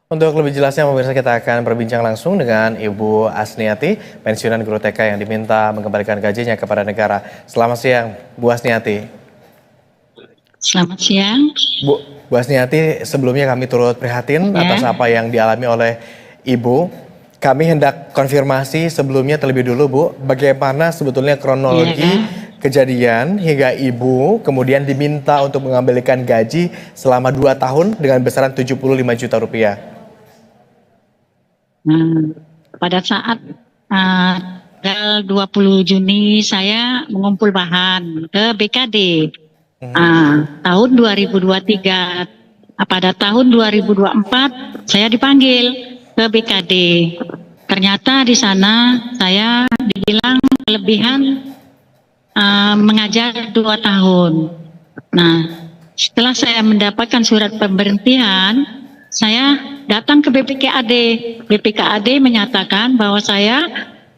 Untuk lebih jelasnya, pemirsa, kita akan berbincang langsung dengan Ibu Asniati, pensiunan guru TK yang diminta mengembalikan gajinya kepada negara. Selamat siang, Bu Asniati. Selamat siang. Bu Asniati, sebelumnya kami turut prihatin Ya, atas apa yang dialami oleh Ibu. Kami hendak konfirmasi sebelumnya terlebih dulu, Bu, bagaimana sebetulnya kronologi ya. kejadian hingga Ibu kemudian diminta untuk mengembalikan gaji selama 2 tahun dengan besaran 75 juta rupiah. Nah, pada saat uh, tanggal 20 Juni saya mengumpul bahan ke BKD. Tahun 2023, pada tahun 2024 saya dipanggil ke BKD. Ternyata di sana saya dibilang kelebihan mengajar 2 tahun. Nah, setelah saya mendapatkan surat pemberhentian, saya datang ke BPKAD. BPKAD menyatakan bahwa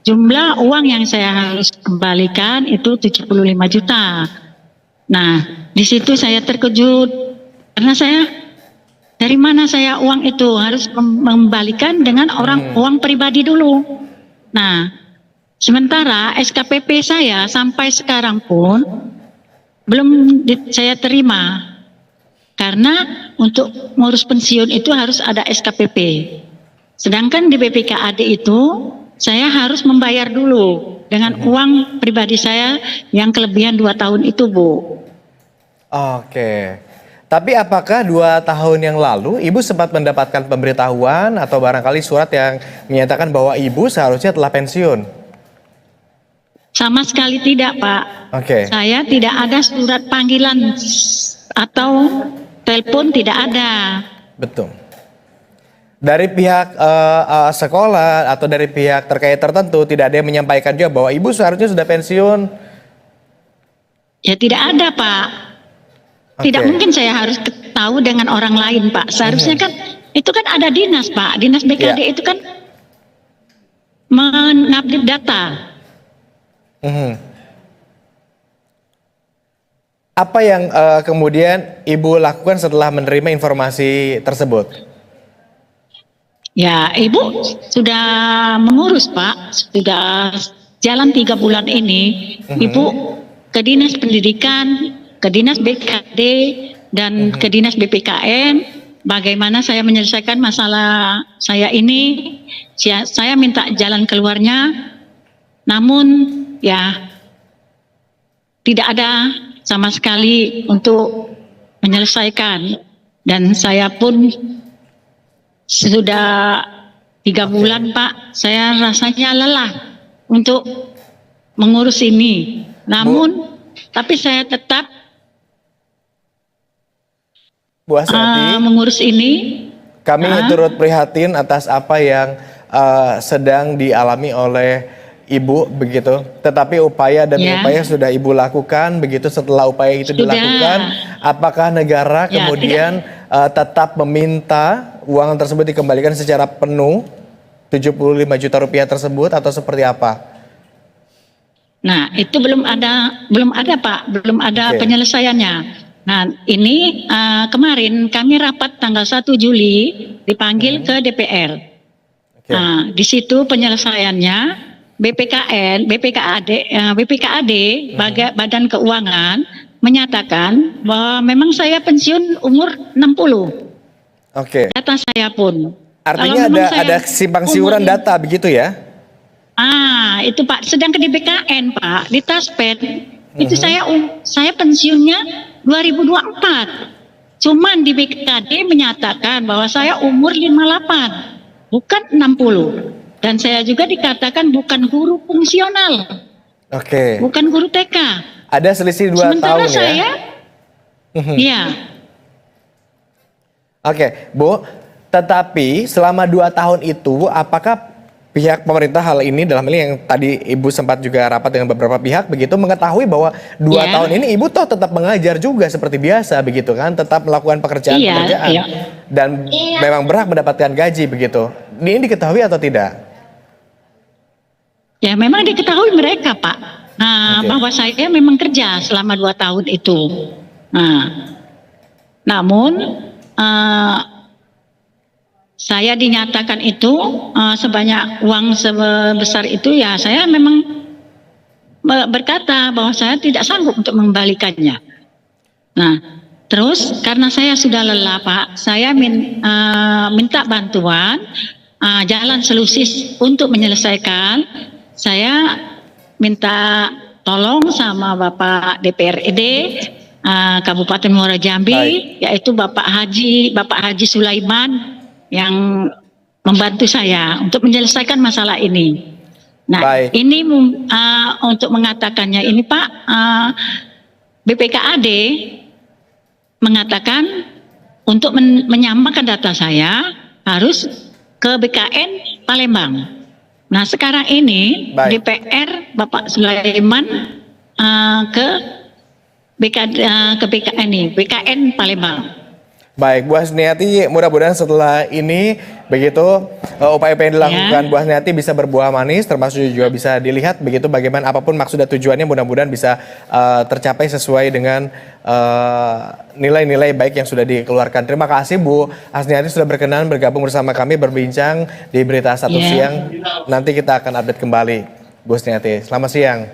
jumlah uang yang saya harus kembalikan itu 75 juta. Nah, di situ saya terkejut karena dari mana saya uang itu harus mengembalikan dengan uang pribadi dulu. Nah, sementara SKPP saya sampai sekarang pun belum saya terima. Karena untuk ngurus pensiun itu harus ada SKPP. Sedangkan di BPKAD itu saya harus membayar dulu dengan uang pribadi saya yang kelebihan 2 tahun itu, Bu. Oke. Tapi apakah 2 tahun yang lalu Ibu sempat mendapatkan pemberitahuan atau barangkali surat yang menyatakan bahwa Ibu seharusnya telah pensiun? Sama sekali tidak, Pak. Oke. Saya tidak ada surat panggilan atau telepon, tidak ada. Betul. Dari pihak sekolah atau dari pihak terkait tertentu tidak ada yang menyampaikan juga bahwa Ibu seharusnya sudah pensiun? Ya tidak ada, Pak. Tidak Oke. mungkin saya harus tahu dengan orang lain, Pak. Seharusnya kan itu kan ada dinas, Pak. Dinas BKD Ya. itu kan mengupdate data. Apa yang kemudian Ibu lakukan setelah menerima informasi tersebut? Ya, Ibu sudah mengurus, Pak. Sudah jalan 3 bulan ini. Ibu ke Dinas Pendidikan, ke Dinas BKD, dan ke Dinas BPKN. Bagaimana saya menyelesaikan masalah saya ini. Saya minta jalan keluarnya. Namun ya tidak ada sama sekali untuk menyelesaikan. Dan saya pun sudah 3 bulan, Pak, saya rasanya lelah untuk mengurus ini. Namun, tapi saya tetap Bu Asniati, mengurus ini. kami turut prihatin atas apa yang sedang dialami oleh Ibu begitu. Tetapi upaya demi upaya sudah Ibu lakukan begitu. Setelah upaya itu dilakukan, apakah negara kemudian tetap meminta uang tersebut dikembalikan secara penuh 75 juta rupiah tersebut atau seperti apa? Nah, itu belum ada, Pak, belum ada penyelesaiannya. Nah, ini kemarin kami rapat tanggal 1 Juli dipanggil ke DPR. Nah, di situ penyelesaiannya BPKAD, Badan Keuangan menyatakan bahwa memang saya pensiun umur 60. Data saya pun. Artinya ada simpang siuran data begitu ya? Itu, Pak. Sedangkan di BKN, Pak, di Taspen itu saya pensiunnya 2024. Cuman di BKD menyatakan bahwa saya umur 58, bukan 60. Dan saya juga dikatakan bukan guru fungsional. Bukan guru TK. Ada selisih 2 tahun ya? Saya, iya. Bu, tetapi selama 2 tahun itu apakah pihak pemerintah hal ini, dalam hal ini yang tadi Ibu sempat juga rapat dengan beberapa pihak begitu, mengetahui bahwa 2 tahun ini Ibu toh tetap mengajar juga seperti biasa begitu kan, tetap melakukan pekerjaan dan memang berhak mendapatkan gaji begitu. Ini diketahui atau tidak? Ya memang diketahui mereka, Pak. Bahwa saya memang kerja selama 2 tahun itu. Namun saya dinyatakan itu sebanyak uang sebesar itu, ya saya memang berkata bahwa saya tidak sanggup untuk mengembalikannya. Nah, terus karena saya sudah lelah Pak, saya minta bantuan jalan solusi untuk menyelesaikan. Saya minta tolong sama Bapak DPRD Kabupaten Muara Jambi, yaitu Bapak Haji Sulaiman yang membantu saya untuk menyelesaikan masalah ini. Nah, ini untuk mengatakannya ini Pak, BPKAD mengatakan untuk menyamakan data saya harus ke BKN Palembang. Nah, sekarang ini DPR Bapak Sulaiman ke BKN Palembang. Baik, Bu Hasniati, mudah-mudahan setelah ini begitu upaya-upaya yang dilakukan Bu Hasniati bisa berbuah manis, termasuk juga bisa dilihat begitu bagaimana apapun maksud dan tujuannya, mudah-mudahan bisa tercapai sesuai dengan nilai-nilai baik yang sudah dikeluarkan. Terima kasih Bu Hasniati sudah berkenan bergabung bersama kami berbincang di Berita Satu Siang. Nanti kita akan update kembali Bu Hasniati. Selamat siang.